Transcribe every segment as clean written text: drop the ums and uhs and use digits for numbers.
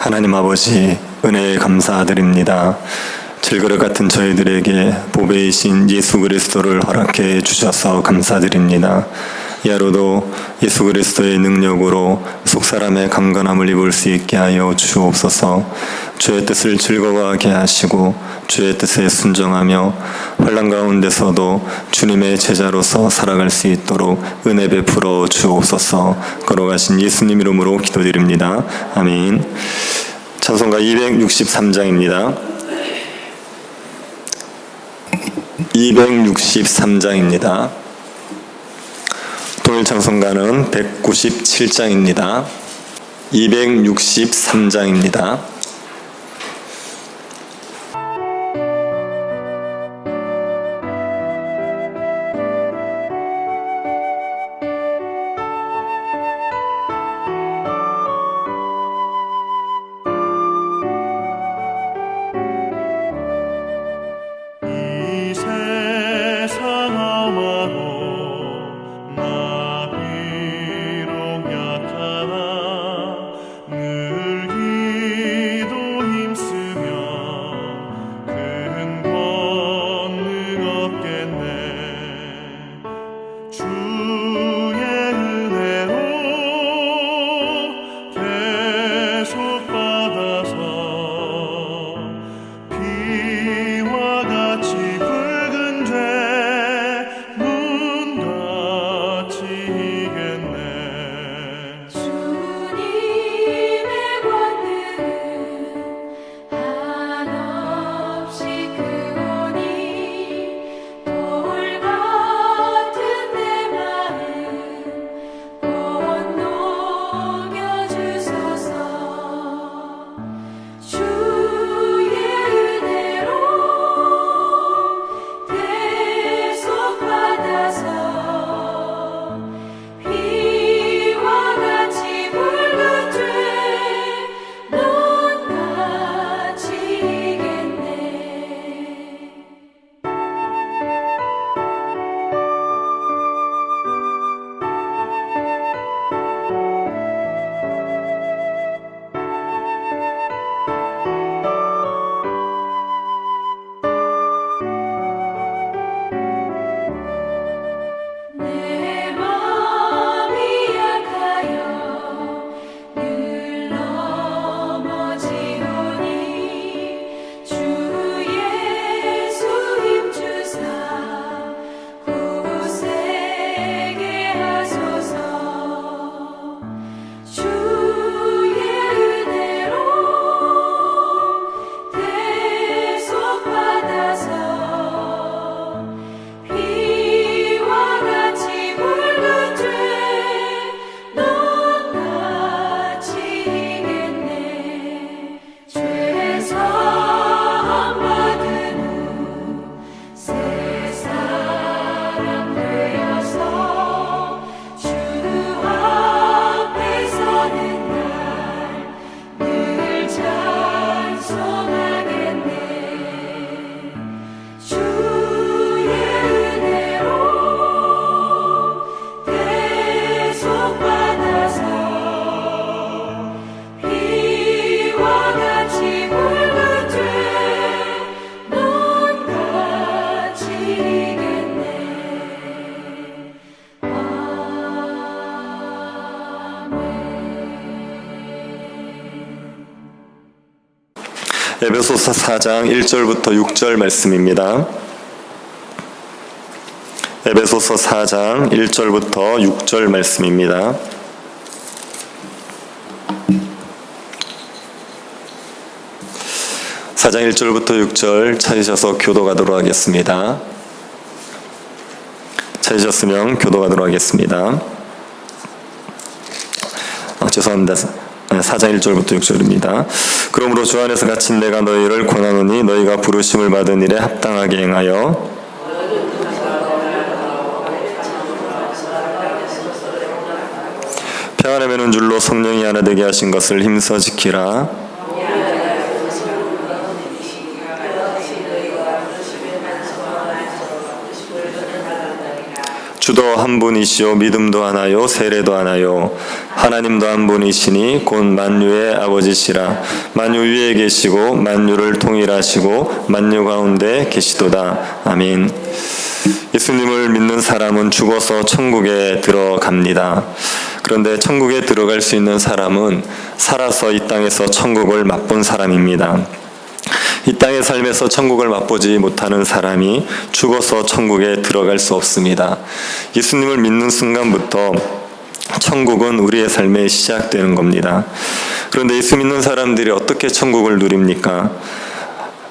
하나님 아버지, 은혜에 감사드립니다. 질그릇 같은 저희들에게 보배이신 예수 그리스도를 허락해 주셔서 감사드립니다. 이 하루도 예수 그리스도의 능력으로 속사람의 강건함을 입을 수 있게 하여 주옵소서. 주의 뜻을 즐거워하게 하시고 주의 뜻에 순종하며 환난 가운데서도 주님의 제자로서 살아갈 수 있도록 은혜 베풀어 주옵소서. 걸어가신 예수님 이름으로 기도드립니다. 아멘. 찬송가 263장입니다. 263장입니다. 통일 찬송가는 197장입니다. 263장입니다. 에베소서 4장 1절부터 6절 말씀입니다. 에베소서 4장 1절부터 6절 말씀입니다. (4장 1절부터 6절) 찾으셔서 교도가도록 하겠습니다. 찾으셨으면 교도가도록 하겠습니다. 죄송합니다. 4장 1절부터 6절입니다. 그러므로 주 안에서 갇힌 내가 너희를 권하노니 너희가 부르심을 받은 일에 합당하게 행하여 평안에 매는 줄로 성령이 하나 되게 하신 것을 힘써 지키라. 주도 한 분이시요 믿음도 하나요 세례도 하나요 하나님도 한 분이시니 곧 만유의 아버지시라. 만유 위에 계시고 만유를 통일하시고 만유 가운데 계시도다. 아멘. 예수님을 믿는 사람은 죽어서 천국에 들어갑니다. 그런데 천국에 들어갈 수 있는 사람은 살아서 이 땅에서 천국을 맛본 사람입니다. 이 땅의 삶에서 천국을 맛보지 못하는 사람이 죽어서 천국에 들어갈 수 없습니다. 예수님을 믿는 순간부터 천국은 우리의 삶에 시작되는 겁니다. 그런데 예수 믿는 사람들이 어떻게 천국을 누립니까?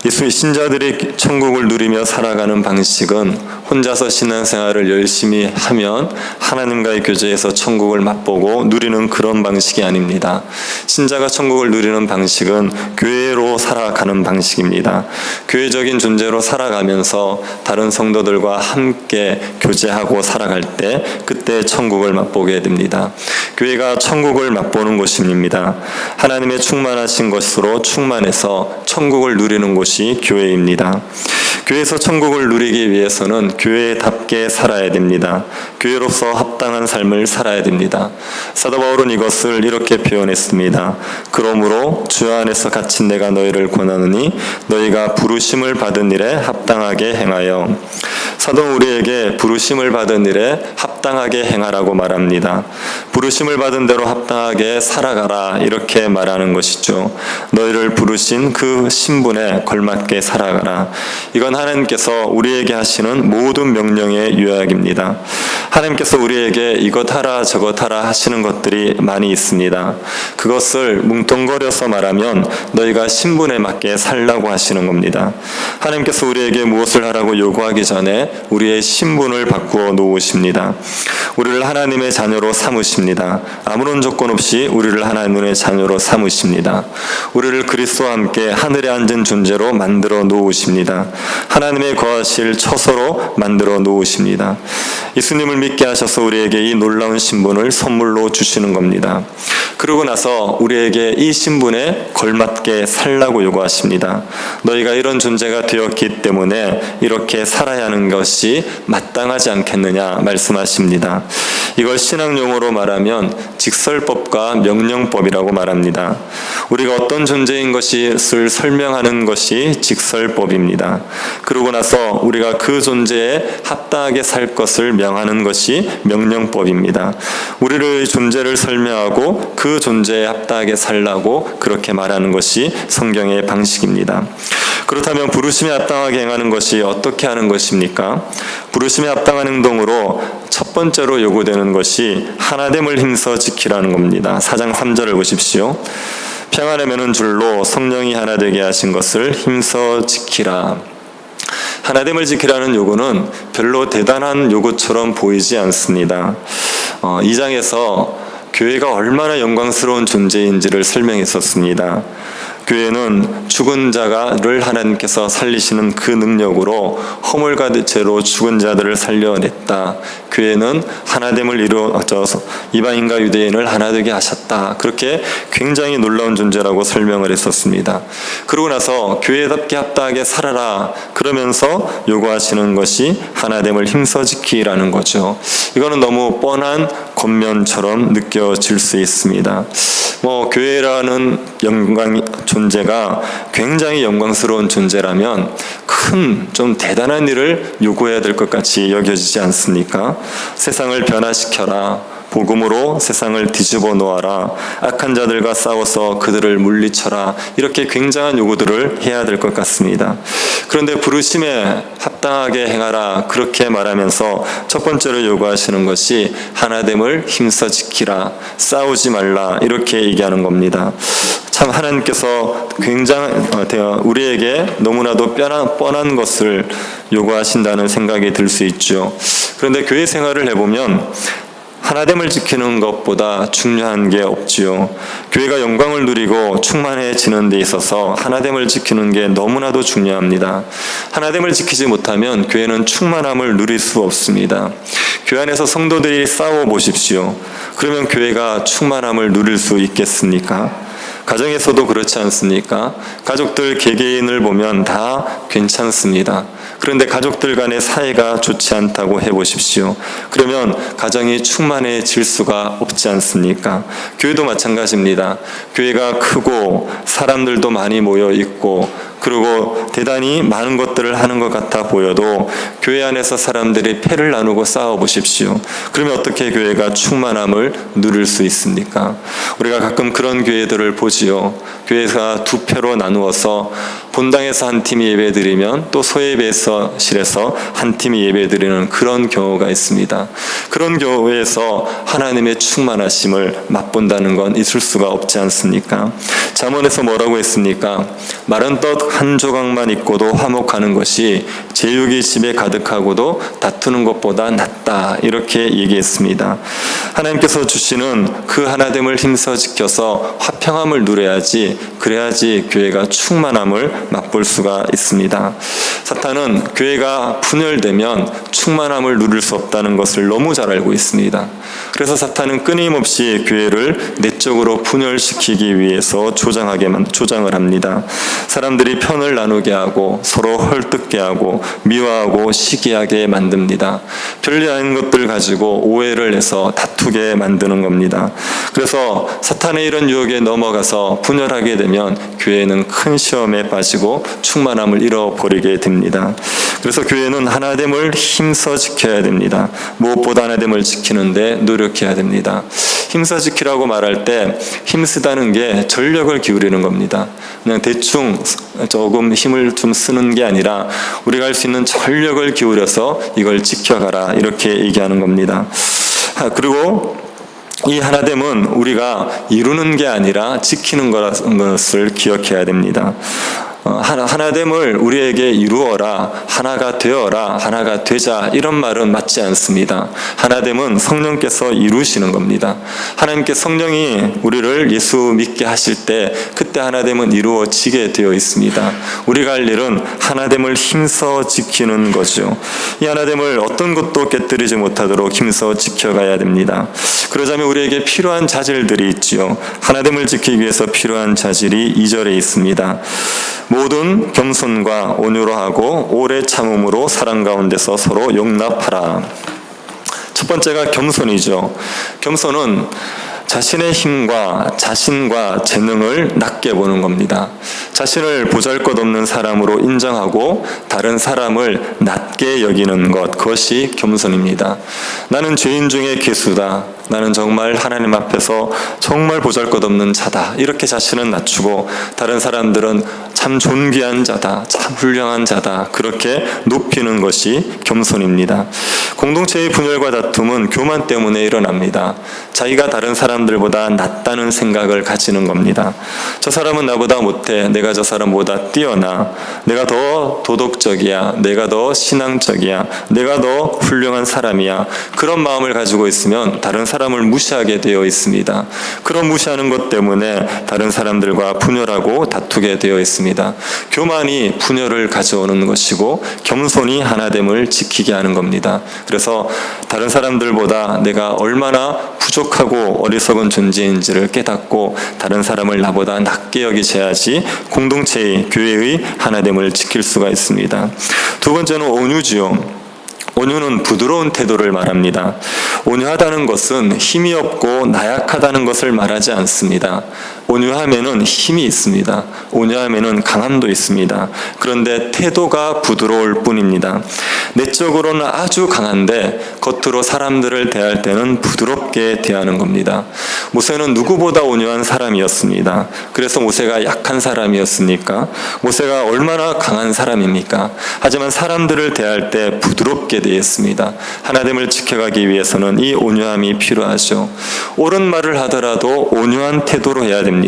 예수의 신자들이 천국을 누리며 살아가는 방식은 혼자서 신앙생활을 열심히 하면 하나님과의 교제에서 천국을 맛보고 누리는 그런 방식이 아닙니다. 신자가 천국을 누리는 방식은 교회로 살아가는 방식입니다. 교회적인 존재로 살아가면서 다른 성도들과 함께 교제하고 살아갈 때 그때 천국을 맛보게 됩니다. 교회가 천국을 맛보는 곳입니다. 하나님의 충만하신 것으로 충만해서 천국을 누리는 곳이 교회입니다. 교회에서 천국을 누리기 위해서는 교회답게 살아야 됩니다. 교회로서 합당한 삶을 살아야 됩니다. 사도 바울은 이것을 이렇게 표현했습니다. 그러므로 주 안에서 갇힌 내가 너희를 권하노니 너희가 부르심을 받은 일에 합당하게 행하여. 사도는 우리에게 부르심을 받은 일에 합당하게 행하라고 말합니다. 부르심을 받은 대로 합당하게 살아가라 이렇게 말하는 것이죠. 너희를 부르신 그 신분에 걸맞게 살아가라. 이건 하나님께서 우리에게 하시는 모든 명령의 요약입니다. 하나님께서 우리에게 이것 하라 저것 하라 하시는 것들이 많이 있습니다. 그것을 뭉뚱거려서 말하면 너희가 신분에 맞게 살라고 하시는 겁니다. 하나님께서 우리에게 무엇을 하라고 요구하기 전에 우리의 신분을 바꾸어 놓으십니다. 우리를 하나님의 자녀로 삼으십니다. 아무런 조건 없이 우리를 하나님의 자녀로 삼으십니다. 우리를 그리스도와 함께 하늘에 앉은 존재로 만들어 놓으십니다. 하나님의 거하실 처소로 만들어 놓으십니다. 예수님을 믿게 하셔서 우리에게 이 놀라운 신분을 선물로 주시는 겁니다. 그러고 나서 우리에게 이 신분에 걸맞게 살라고 요구하십니다. 너희가 이런 존재가 되었기 때문에 이렇게 살아야 하는 것이 마땅하지 않겠느냐 말씀하십니다. 이걸 신학용어로 말하면 직설법과 명령법이라고 말합니다. 우리가 어떤 존재인 것을 설명하는 것이 직설법입니다. 그러고 나서 우리가 그 존재에 합당하게 살 것을 명하는 것이 명령법입니다. 우리의 존재를 설명하고 그 존재에 합당하게 살라고 그렇게 말하는 것이 성경의 방식입니다. 그렇다면 부르심에 합당하게 행하는 것이 어떻게 하는 것입니까? 부르심에 합당한 행동으로 첫 번째로 요구되는 것이 하나됨을 힘써 지키라는 겁니다. 4장 3절을 보십시오. 평안에 매는 줄로 성령이 하나 되게 하신 것을 힘써 지키라. 하나됨을 지키라는 요구는 별로 대단한 요구처럼 보이지 않습니다. 2장에서 교회가 얼마나 영광스러운 존재인지를 설명했었습니다. 교회는 죽은 자를 하나님께서 살리시는 그 능력으로 허물과 죄로 죽은 자들을 살려냈다. 교회는 하나됨을 이루어서 이방인과 유대인을 하나 되게 하셨다. 그렇게 굉장히 놀라운 존재라고 설명을 했었습니다. 그러고 나서 교회답게 합당하게 살아라. 그러면서 요구하시는 것이 하나됨을 힘써 지키라는 거죠. 이거는 너무 뻔한 권면처럼 느껴질 수 있습니다. 교회라는 존재가 굉장히 영광스러운 존재라면 좀 대단한 일을 요구해야 될 것 같이 여겨지지 않습니까? 세상을 변화시켜라. 복음으로 세상을 뒤집어 놓아라. 악한 자들과 싸워서 그들을 물리쳐라. 이렇게 굉장한 요구들을 해야 될 것 같습니다. 그런데 부르심에 합당하게 행하라. 그렇게 말하면서 첫 번째로 요구하시는 것이 하나됨을 힘써 지키라. 싸우지 말라. 이렇게 얘기하는 겁니다. 참 하나님께서 우리에게 너무나도 뻔한 것을 요구하신다는 생각이 들 수 있죠. 그런데 교회 생활을 해보면 하나됨을 지키는 것보다 중요한 게 없지요. 교회가 영광을 누리고 충만해지는 데 있어서 하나됨을 지키는 게 너무나도 중요합니다. 하나됨을 지키지 못하면 교회는 충만함을 누릴 수 없습니다. 교회 안에서 성도들이 싸워 보십시오. 그러면 교회가 충만함을 누릴 수 있겠습니까? 가정에서도 그렇지 않습니까? 가족들 개개인을 보면 다 괜찮습니다. 그런데 가족들 간의 사이가 좋지 않다고 해보십시오. 그러면 가정이 충만해질 수가 없지 않습니까? 교회도 마찬가지입니다. 교회가 크고 사람들도 많이 모여 있고 그리고 대단히 많은 것들을 하는 것 같아 보여도 교회 안에서 사람들이 패를 나누고 싸워 보십시오. 그러면 어떻게 교회가 충만함을 누릴 수 있습니까? 우리가 가끔 그런 교회들을 보지요. 교회가 두 패로 나누어서 본당에서 한 팀이 예배드리면 또 소예배실에서 한 팀이 예배드리는 그런 경우가 있습니다. 그런 교회에서 하나님의 충만하심을 맛본다는 건 있을 수가 없지 않습니까? 잠언에서 뭐라고 했습니까? 마른 떡 한 조각만 있고도 화목하는 것이 제육이 집에 가득하고도 다투는 것보다 낫다, 이렇게 얘기했습니다. 하나님께서 주시는 그 하나됨을 힘써 지켜서 화평함을 누려야지, 그래야지 교회가 충만함을 맛볼 수가 있습니다. 사탄은 교회가 분열되면 충만함을 누릴 수 없다는 것을 너무 잘 알고 있습니다. 그래서 사탄은 끊임없이 교회를 내적으로 분열시키기 위해서 조장을 합니다. 사람들이 편을 나누게 하고 서로 헐뜯게 하고 미워하고 시기하게 만듭니다. 별일 아닌 것들 가지고 오해를 해서 다투게 만드는 겁니다. 그래서 사탄의 이런 유혹에 넘어가서 분열하게 되면 교회는 큰 시험에 빠지고 충만함을 잃어버리게 됩니다. 그래서 교회는 하나됨을 힘써 지켜야 됩니다. 무엇보다 하나됨을 지키는데 노력해야 됩니다. 힘써 지키라고 말할 때 힘쓰다는 게 전력을 기울이는 겁니다. 그냥 대충 조금 힘을 좀 쓰는 게 아니라 우리가 할 수 있는 전력을 기울여서 이걸 지켜가라, 이렇게 얘기하는 겁니다. 그리고 이 하나됨은 우리가 이루는 게 아니라 지키는 것을 기억해야 됩니다. 하나됨을 우리에게 이루어라, 하나가 되어라, 하나가 되자, 이런 말은 맞지 않습니다. 하나됨은 성령께서 이루시는 겁니다. 하나님께 성령이 우리를 예수 믿게 하실 때 그때 하나됨은 이루어지게 되어 있습니다. 우리가 할 일은 하나됨을 힘써 지키는 거죠. 이 하나됨을 어떤 것도 깨뜨리지 못하도록 힘써 지켜가야 됩니다. 그러자면 우리에게 필요한 자질들이 있지요. 하나됨을 지키기 위해서 필요한 자질이 2절에 있습니다. 모든 겸손과 온유로 하고 오래 참음으로 사랑 가운데서 서로 용납하라. 첫 번째가 겸손이죠. 겸손은 자신의 힘과 자신과 재능을 낮게 보는 겁니다. 자신을 보잘것없는 사람으로 인정하고 다른 사람을 낮게 여기는 것, 그것이 겸손입니다. 나는 죄인 중에 괴수다. 나는 정말 하나님 앞에서 정말 보잘것없는 자다. 이렇게 자신은 낮추고 다른 사람들은 참 존귀한 자다, 참 훌륭한 자다, 그렇게 높이는 것이 겸손입니다. 공동체의 분열과 다툼은 교만 때문에 일어납니다. 자기가 다른 사람들보다 낫다는 생각을 가지는 겁니다. 저 사람은 나보다 못해, 내가 저 사람보다 뛰어나, 내가 더 도덕적이야, 내가 더 신앙적이야, 내가 더 훌륭한 사람이야, 그런 마음을 가지고 있으면 다른 사람을 무시하게 되어 있습니다. 그런 무시하는 것 때문에 다른 사람들과 분열하고 다투게 되어 있습니다. 교만이 분열을 가져오는 것이고 겸손이 하나됨을 지키게 하는 겁니다. 그래서 다른 사람들보다 내가 얼마나 부족하고 어리석은 존재인지를 깨닫고 다른 사람을 나보다 낮게 여기셔야지 공동체의, 교회의 하나됨을 지킬 수가 있습니다. 두 번째는 온유지요. 온유는 부드러운 태도를 말합니다. 온유하다는 것은 힘이 없고 나약하다는 것을 말하지 않습니다. 온유함에는 힘이 있습니다. 온유함에는 강함도 있습니다. 그런데 태도가 부드러울 뿐입니다. 내적으로는 아주 강한데 겉으로 사람들을 대할 때는 부드럽게 대하는 겁니다. 모세는 누구보다 온유한 사람이었습니다. 그래서 모세가 약한 사람이었습니까? 모세가 얼마나 강한 사람입니까? 하지만 사람들을 대할 때 부드럽게 대했습니다. 하나됨을 지켜가기 위해서는 이 온유함이 필요하죠. 옳은 말을 하더라도 온유한 태도로 해야 됩니다.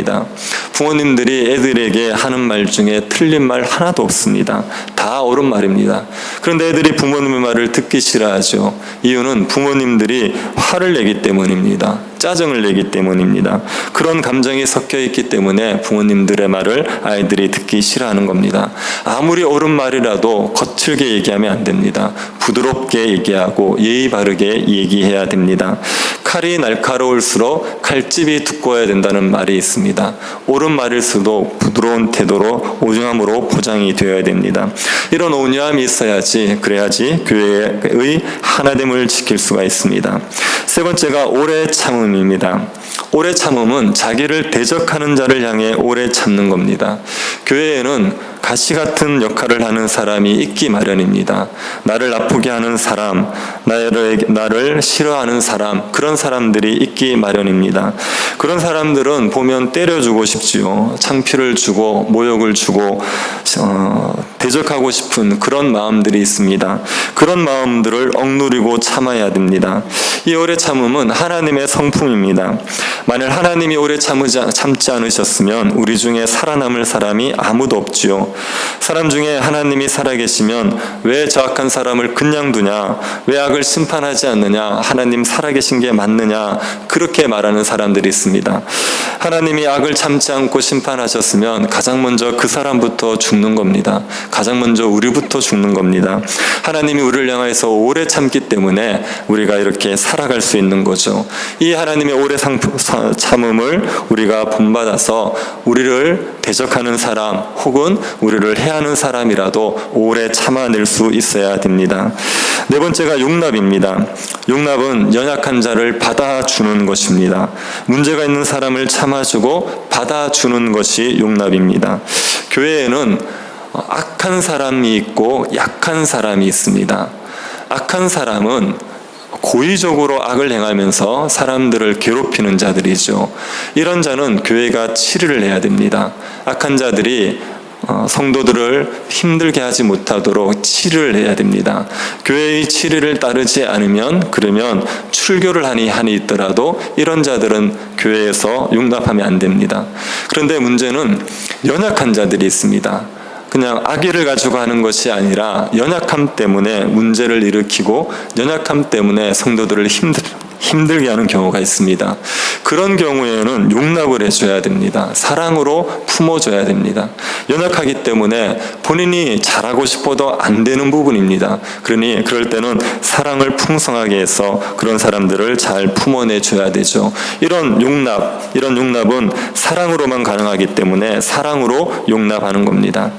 부모님들이 애들에게 하는 말 중에 틀린 말 하나도 없습니다. 다 옳은 말입니다. 그런데 애들이 부모님의 말을 듣기 싫어하죠. 이유는 부모님들이 화를 내기 때문입니다. 짜증을 내기 때문입니다. 그런 감정이 섞여 있기 때문에 부모님들의 말을 아이들이 듣기 싫어하는 겁니다. 아무리 옳은 말이라도 거칠게 얘기하면 안 됩니다. 부드럽게 얘기하고 예의 바르게 얘기해야 됩니다. 칼이 날카로울수록 칼집이 두꺼워야 된다는 말이 있습니다. 옳은 말일수록 부드러운 태도로 온유함으로 포장이 되어야 됩니다. 이런 온유함이 있어야지, 그래야지 교회의 하나됨을 지킬 수가 있습니다. 세 번째가 오래 참음입니다. 오래 참음은 자기를 대적하는 자를 향해 오래 참는 겁니다. 교회에는 가시 같은 역할을 하는 사람이 있기 마련입니다. 나를 아프게 하는 사람, 나를 싫어하는 사람, 그런 사람들이 있기 마련입니다. 그런 사람들은 보면 때려주고 싶지요. 창피를 주고 모욕을 주고 대적하고 싶은 그런 마음들이 있습니다. 그런 마음들을 억누르고 참아야 됩니다. 이 오래 참음은 하나님의 성품입니다. 만일 하나님이 오래 참지 않으셨으면 우리 중에 살아남을 사람이 아무도 없지요. 사람 중에 하나님이 살아계시면 왜 저 악한 사람을 그냥 두냐, 왜 악을 심판하지 않느냐, 하나님 살아계신 게 맞느냐, 그렇게 말하는 사람들이 있습니다. 하나님이 악을 참지 않고 심판하셨으면 가장 먼저 그 사람부터 죽는 겁니다. 가장 먼저 우리부터 죽는 겁니다. 하나님이 우리를 향해서 오래 참기 때문에 우리가 이렇게 살아갈 수 있는 거죠. 이 하나님의 오래 참음을 우리가 본받아서 우리를 대적하는 사람 혹은 우리를 해하는 사람이라도 오래 참아낼 수 있어야 됩니다. 네 번째가 용납입니다. 용납은 연약한 자를 받아주는 것입니다. 문제가 있는 사람을 참아주고 받아주는 것이 용납입니다. 교회에는 악한 사람이 있고 약한 사람이 있습니다. 악한 사람은 고의적으로 악을 행하면서 사람들을 괴롭히는 자들이죠. 이런 자는 교회가 치료를 해야 됩니다. 악한 자들이 성도들을 힘들게 하지 못하도록 치료를 해야 됩니다. 교회의 치료를 따르지 않으면, 그러면 출교를 하니 있더라도 이런 자들은 교회에서 용납하면 안 됩니다. 그런데 문제는 연약한 자들이 있습니다. 그냥 악의를 가지고 하는 것이 아니라 연약함 때문에 문제를 일으키고 연약함 때문에 성도들을 힘들게 하는 경우가 있습니다. 그런 경우에는 용납을 해줘야 됩니다. 사랑으로 품어줘야 됩니다. 연약하기 때문에 본인이 잘하고 싶어도 안 되는 부분입니다. 그러니 그럴 때는 사랑을 풍성하게 해서 그런 사람들을 잘 품어내줘야 되죠. 이런 용납은 사랑으로만 가능하기 때문에 사랑으로 용납하는 겁니다.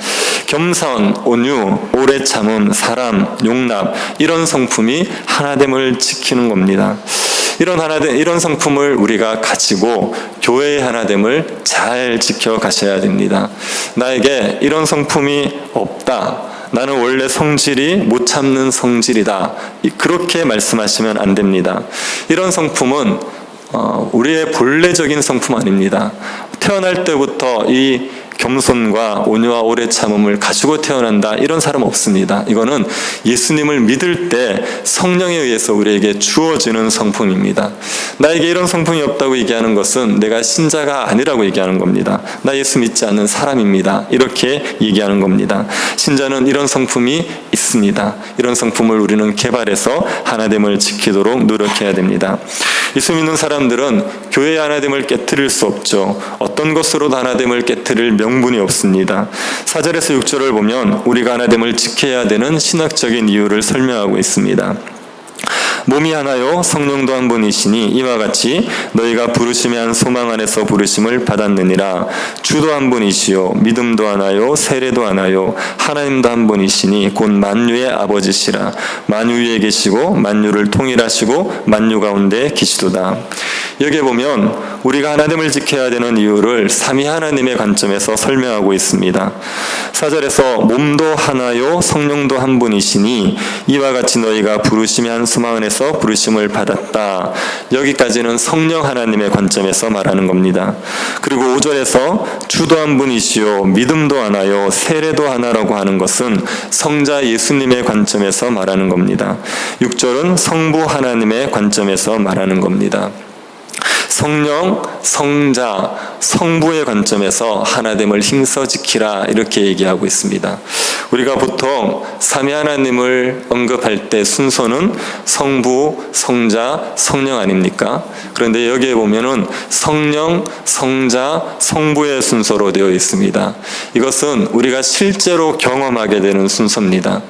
겸손, 온유, 오래 참음, 사람, 용납, 이런 성품이 하나됨을 지키는 겁니다. 이런 성품을 우리가 가지고 교회의 하나됨을 잘 지켜가셔야 됩니다. 나에게 이런 성품이 없다, 나는 원래 성질이 못 참는 성질이다, 그렇게 말씀하시면 안 됩니다. 이런 성품은 우리의 본래적인 성품 아닙니다. 태어날 때부터 이 겸손과 온유와 오래 참음을 가지고 태어난다, 이런 사람 없습니다. 이거는 예수님을 믿을 때 성령에 의해서 우리에게 주어지는 성품입니다. 나에게 이런 성품이 없다고 얘기하는 것은 내가 신자가 아니라고 얘기하는 겁니다. 나 예수 믿지 않는 사람입니다, 이렇게 얘기하는 겁니다. 신자는 이런 성품이 있습니다. 이런 성품을 우리는 개발해서 하나됨을 지키도록 노력해야 됩니다. 예수 믿는 사람들은 교회의 하나됨을 깨트릴 수 없죠. 어떤 것으로도 하나됨을 깨트릴 명분이 없습니다. 4절에서 6절을 보면 우리가 하나됨을 지켜야 되는 신학적인 이유를 설명하고 있습니다. 몸이 하나요 성령도 한 분이시니 이와 같이 너희가 부르심의 한 소망 안에서 부르심을 받았느니라. 주도 한 분이시요 믿음도 하나요 세례도 하나요 하나님도 한 분이시니 곧 만유의 아버지시라. 만유 위에 계시고 만유를 통일하시고 만유 가운데 계시도다. 여기에 보면 우리가 하나됨을 지켜야 되는 이유를 삼위 하나님의 관점에서 설명하고 있습니다. 4절에서 몸도 하나요 성령도 한 분이시니 이와 같이 너희가 부르심의 한 소망 안에서 부르심을 받았다. 여기까지는 성령 하나님의 관점에서 말하는 겁니다. 그리고 5절에서 주도 한 분이시요 믿음도 하나요 세례도 하나라고 하는 것은 성자 예수님의 관점에서 말하는 겁니다. 6절은 성부 하나님의 관점에서 말하는 겁니다. 성령, 성자, 성부의 관점에서 하나됨을 힘써 지키라 이렇게 얘기하고 있습니다. 우리가 보통 삼위 하나님을 언급할 때 순서는 성부, 성자, 성령 아닙니까? 그런데 여기에 보면은 성령, 성자, 성부의 순서로 되어 있습니다. 이것은 우리가 실제로 경험하게 되는 순서입니다.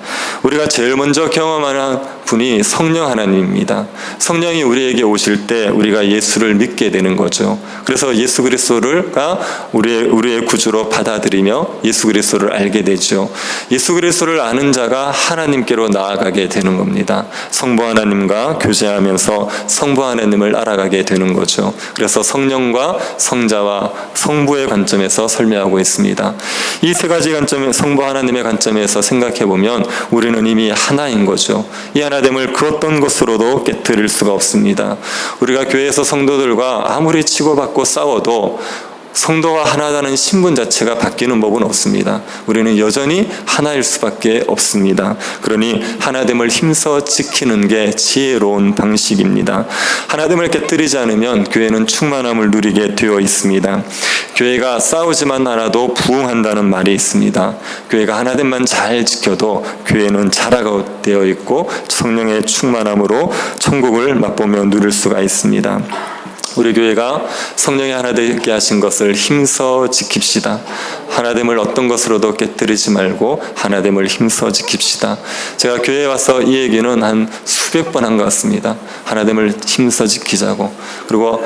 우리가 제일 먼저 경험하는 분이 성령 하나님입니다. 성령이 우리에게 오실 때 우리가 예수를 믿게 되는 거죠. 그래서 예수 그리스도가 우리의 구주로 받아들이며 예수 그리스도를 알게 되죠. 예수 그리스도를 아는 자가 하나님께로 나아가게 되는 겁니다. 성부 하나님과 교제하면서 성부 하나님을 알아가게 되는 거죠. 그래서 성령과 성자와 성부의 관점에서 설명하고 있습니다. 이 세 가지 관점, 성부 하나님의 관점에서 생각해 보면 우리는 이미 하나인 거죠. 이 하나됨을 그 어떤 것으로도 깨뜨릴 수가 없습니다. 우리가 교회에서 성도들과 아무리 치고받고 싸워도 성도가 하나라는 신분 자체가 바뀌는 법은 없습니다. 우리는 여전히 하나일 수밖에 없습니다. 그러니 하나됨을 힘써 지키는 게 지혜로운 방식입니다. 하나됨을 깨뜨리지 않으면 교회는 충만함을 누리게 되어 있습니다. 교회가 싸우지만 않아도 부흥한다는 말이 있습니다. 교회가 하나됨만 잘 지켜도 교회는 자라가 되어 있고 성령의 충만함으로 천국을 맛보며 누릴 수가 있습니다. 우리 교회가 성령이 하나 되게 하신 것을 힘써 지킵시다. 하나됨을 어떤 것으로도 깨뜨리지 말고 하나됨을 힘써 지킵시다. 제가 교회에 와서 이 얘기는 한 수백 번 한 것 같습니다. 하나됨을 힘써 지키자고. 그리고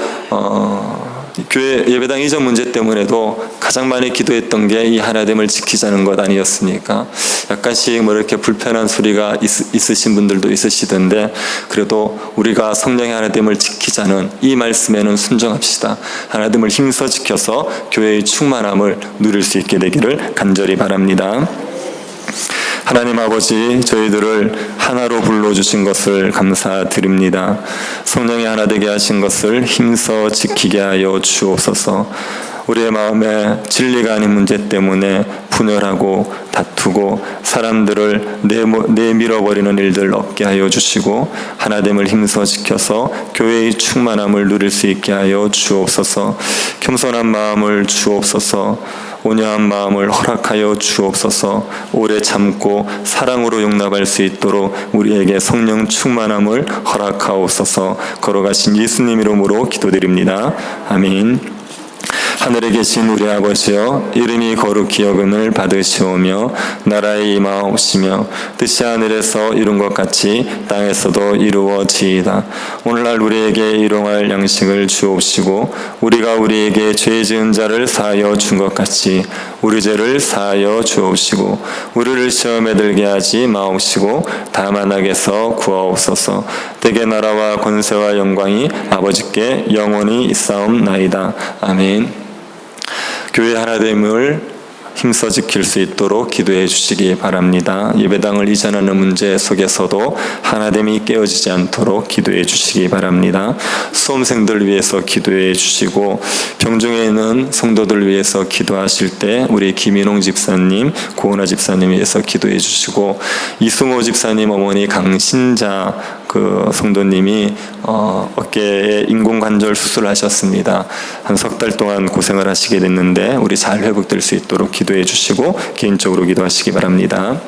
교회 예배당 이전 문제 때문에도 가장 많이 기도했던 게 이 하나됨을 지키자는 것 아니었습니까? 약간씩 뭐 이렇게 불편한 소리가 있으신 분들도 있으시던데 그래도 우리가 성령의 하나됨을 지키자는 이 말씀에는 순종합시다. 하나됨을 힘써 지켜서 교회의 충만함을 누릴 수 있게 되기를 간절히 바랍니다. 하나님 아버지, 저희들을 하나로 불러주신 것을 감사드립니다. 성령이 하나 되게 하신 것을 힘써 지키게 하여 주옵소서. 우리의 마음에 진리가 아닌 문제 때문에 분열하고 다투고 사람들을 내밀어버리는 일들 없게 하여 주시고 하나됨을 힘써 지켜서 교회의 충만함을 누릴 수 있게 하여 주옵소서. 겸손한 마음을 주옵소서. 온유한 마음을 허락하여 주옵소서. 오래 참고 사랑으로 용납할 수 있도록 우리에게 성령 충만함을 허락하옵소서. 걸어가신 예수님 이름으로 기도드립니다. 아멘. 하늘에 계신 우리 아버지여, 이름이 거룩히 여김을 받으시오며 나라에 임하옵시며 뜻이 하늘에서 이룬 것 같이 땅에서도 이루어지이다. 오늘날 우리에게 일용할 양식을 주옵시고 우리가 우리에게 죄 지은 자를 사하여 준 것 같이 우리 죄를 사하여 주옵시고 우리를 시험에 들게 하지 마옵시고 다만 악에서 구하옵소서. 대개 나라와 권세와 영광이 아버지께 영원히 있사옵나이다. 아멘. 교회 하나됨을 힘써 지킬 수 있도록 기도해 주시기 바랍니다. 예배당을 이전하는 문제 속에서도 하나됨이 깨어지지 않도록 기도해 주시기 바랍니다. 수험생들 위해서 기도해 주시고 병중에 있는 성도들 위해서 기도하실 때 우리 김인홍 집사님, 고은아 집사님 위해서 기도해 주시고 이승호 집사님 어머니 강신자 성도님이 어깨에 인공관절 수술하셨습니다. 한 석 달 동안 고생을 하시게 됐는데 우리 잘 회복될 수 있도록 기도해 주시고 개인적으로 기도하시기 바랍니다.